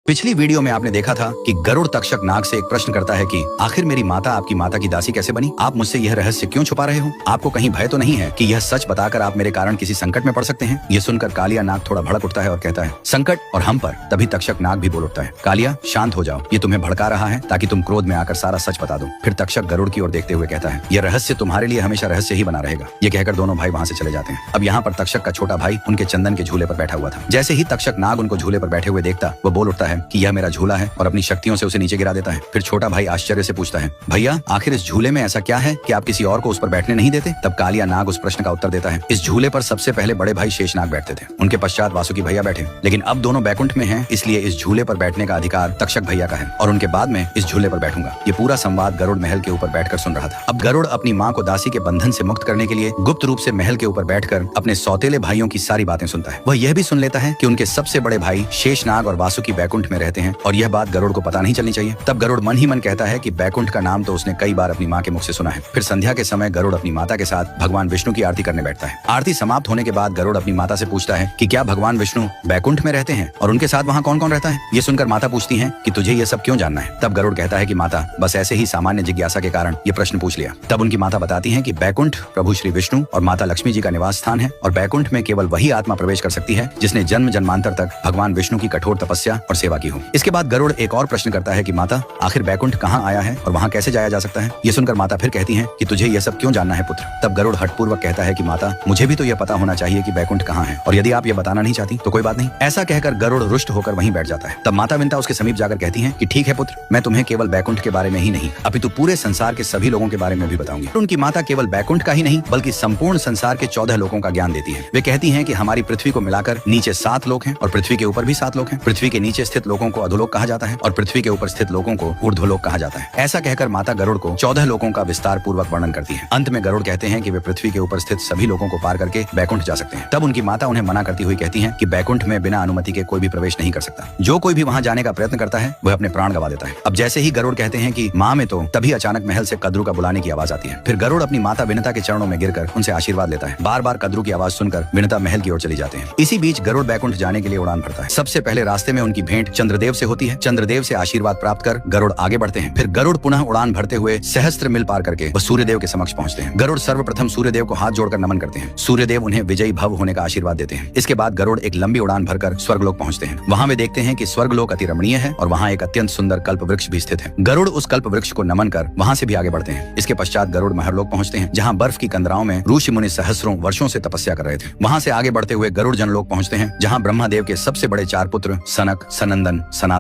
पिछली वीडियो में आपने देखा था कि गरुड़ तक्षक नाग से एक प्रश्न करता है कि आखिर मेरी माता आपकी माता की दासी कैसे बनी? आप मुझसे यह रहस्य क्यों छुपा रहे हो? आपको कहीं भय तो नहीं है कि यह सच बताकर आप मेरे कारण किसी संकट में पड़ सकते हैं? यह सुनकर कालिया नाग थोड़ा भड़क उठता है और कहता है संकट और हम पर। तभी तक्षक नाग भी बोल उठता है कालिया शांत हो जाओ, ये तुम्हें भड़का रहा है ताकि तुम क्रोध में आकर सारा सच बता दो। फिर तक्षक गरुड़ की ओर देखते हुए कहता है यह रहस्य तुम्हारे लिए हमेशा रहस्य ही बना रहेगा। ये कहकर दोनों भाई वहाँ से चले जाते हैं। अब यहाँ पर तक्षक का छोटा भाई उनके चंदन के झूले पर बैठा हुआ था। जैसे ही तक्षक नाग उनको झूले पर बैठे हुए देखता वो बोल उठता है कि यह मेरा झूला है और अपनी शक्तियों से उसे नीचे गिरा देता है। फिर छोटा भाई आश्चर्य से पूछता है भैया आखिर इस झूले में ऐसा क्या है कि आप किसी और को उस पर बैठने नहीं देते? तब कालिया नाग उस प्रश्न का उत्तर देता है इस झूले पर सबसे पहले बड़े भाई शेषनाग बैठते थे, उनके पश्चात वासुकी भैया बैठे, लेकिन अब दोनों बैकुंठ में हैं, इसलिए इस झूले पर बैठने का अधिकार तक्षक भैया का है और उनके बाद में इस झूले पर बैठूंगा। ये पूरा संवाद गरुड़ महल के ऊपर बैठकर सुन रहा था। अब गरुड़ अपनी माँ को दासी के बंधन से मुक्त करने के लिए गुप्त रूप से महल के ऊपर बैठकर अपने सौतेले भाइयों की सारी बातें सुनता है। वह यह भी सुन लेता है कि उनके सबसे बड़े भाई शेषनाग और वासुकी बैकुंठ में रहते हैं और यह बात गरुड़ को पता नहीं चलनी चाहिए। तब गरुड़ मन ही मन कहता है कि बैकुंठ का नाम तो उसने कई बार अपनी माँ के मुख से सुना है। फिर संध्या के समय गरुड़ अपनी माता के साथ भगवान विष्णु की आरती करने बैठता है। आरती समाप्त होने के बाद गरुड़ अपनी माता से पूछता है कि क्या भगवान विष्णु बैकुंठ में रहते हैं और उनके साथ वहाँ कौन कौन रहता है? ये सुनकर माता पूछती है कि तुझे ये सब क्यों जानना है? तब गरुड़ कहता है कि माता बस ऐसे ही सामान्य जिज्ञासा के कारण ये प्रश्न पूछ लिया। तब उनकी माता बताती है कि बैकुंठ प्रभु श्री विष्णु और माता लक्ष्मी जी का निवास स्थान है और बैकुंठ में केवल वही आत्मा प्रवेश कर सकती है जिसने जन्म जन्मांतर तक भगवान विष्णु की कठोर तपस्या और सेवा की हो। इसके बाद गरुड़ एक और प्रश्न करता है कि माता आखिर बैकुंठ कहाँ आया है और वहाँ कैसे जाया जा सकता है? ये सुनकर माता फिर कहती है कि तुझे यह सब क्यों जानना है पुत्र? तब गरुड़ हठपूर्वक कहता है कि माता मुझे भी तो यह पता होना चाहिए कि बैकुंठ कहाँ है और यदि आप ये बताना नहीं चाहती तो कोई बात नहीं। ऐसा कहकर गरुड़ रुष्ट होकर वहीं बैठ जाता है। तब माता विंता उसके समीप जाकर कहती है कि ठीक है पुत्र, मैं तुम्हें केवल बैकुंठ के बारे में ही नहीं अपितु पूरे संसार के सभी लोगों के बारे में भी बताऊंगी। उनकी माता केवल बैकुंठ का ही नहीं बल्कि संपूर्ण संसार के 14 लोकों का ज्ञान देती है। वे कहती है कि हमारी पृथ्वी को मिलाकर नीचे 7 लोक हैं और पृथ्वी के ऊपर भी 7 लोक हैं। पृथ्वी के नीचे स्थित लोगों को अधोलोक कहा जाता है और पृथ्वी के ऊपर स्थित लोगों को ऊर्ध्वलोक कहा जाता है। ऐसा कहकर माता गरुड़ को 14 लोकों का विस्तार पूर्वक वर्णन करती है। अंत में गरुड़ कहते हैं कि वे पृथ्वी के ऊपर स्थित सभी लोगों को पार करके बैकुंठ जा सकते हैं। तब उनकी माता उन्हें मना करती हुई कहती है कि बैकुंठ में बिना अनुमति के कोई भी प्रवेश नहीं कर सकता। जो कोई भी वहां जाने का प्रयत्न करता है वह अपने प्राण गवा देता है। अब जैसे ही गरुड़ कहते हैं कि माँ में तो तभी अचानक महल से कद्रू का बुलाने की आवाज आती है। फिर गरुड़ अपनी माता विनता के चरणों में गिरकर उनसे आशीर्वाद लेता है। बार बार कद्रू की आवाज सुनकर विनता महल की ओर चली जाते हैं। इसी बीच गरुड़ बैकुंठ जाने के लिए उड़ान भरता है। सबसे पहले रास्ते में उनकी भेंट चंद्रदेव से होती है। चंद्रदेव से आशीर्वाद प्राप्त कर गरुड़ आगे बढ़ते हैं। फिर गरुड़ पुनः उड़ान भरते हुए सहस्त्र मील पार करके वह सूर्यदेव के समक्ष पहुंचते हैं। गरुड़ सर्वप्रथम सूर्यदेव को हाथ जोड़कर नमन करते हैं। सूर्यदेव उन्हें विजयी भव होने का आशीर्वाद देते हैं। इसके बाद गरुड़ एक लंबी उड़ान भरकर स्वर्गलोक पहुंचते हैं। वहां वे देखते हैं कि स्वर्गलोक अति रमणीय है और वहां एक अत्यंत सुंदर कल्प वृक्ष भी स्थित है। गरुड़ उस कल्प वृक्ष को नमन कर वहां से भी आगे बढ़ते हैं। इसके पश्चात गरुड़ महरलोक पहुंचते हैं जहां बर्फ की कंदराओं में ऋषि मुनि सहस्रों वर्षों से तपस्या कर रहे थे। वहां से आगे बढ़ते हुए गरुड़ जनलोक पहुंचते हैं जहां ब्रह्मादेव के सबसे बड़े 4 पुत्र सनक, सनंदन, सनातन